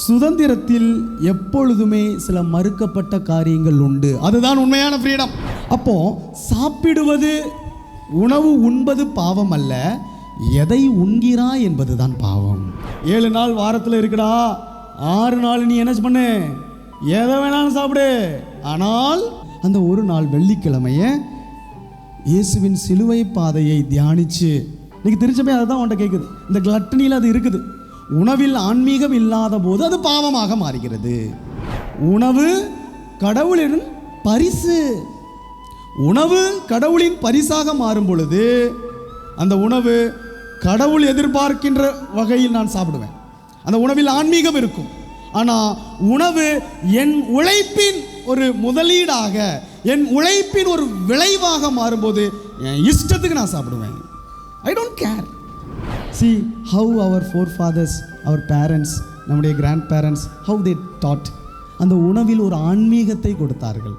சுதந்திரத்தில் எப்பொழுதுமே சில மறுக்கப்பட்ட காரியங்கள் உண்டு. அதுதான் உண்மையான ஃப்ரீடம். அப்போ சாப்பிடுவது, உணவு உண்பது பாவம் அல்ல, எதை உண்கிறாய் என்பதுதான் பாவம். 7 நாள் வாரத்தில் இருக்குடா, 6 நாள் நீ என்ன பண்ணு, எதை வேணாலும் சாப்பிடு. ஆனால் அந்த ஒரு நாள் வெள்ளிக்கிழமைய இயேசுவின் சிலுவை பாதையை தியானிச்சு, இன்னைக்கு திருச்சபை அதை தான் உன்ட்ட கேட்குது. இந்த கிளட்டனியில் அது இருக்குது. உணவில் ஆன்மீகம் இல்லாத போது அது பாவமாக மாறுகிறது. உணவு கடவுளின் பரிசு. உணவு கடவுளின் பரிசாக மாறும் பொழுது அந்த உணவு கடவுள் எதிர்பார்க்கின்ற வகையில் நான் சாப்பிடுவேன். அந்த உணவில் ஆன்மீகம் இருக்கும். ஆனால் உணவு என் உழைப்பின் ஒரு முதலீடாக, என் உழைப்பின் ஒரு விளைவாக மாறும்போது என் இஷ்டத்துக்கு நான் சாப்பிடுவேன். I don't care. See how our forefathers, our parents, நம்முடைய grandparents, how they taught. அந்த உணவில் ஒரு ஆன்மீகத்தை கொடுத்தார்கள்.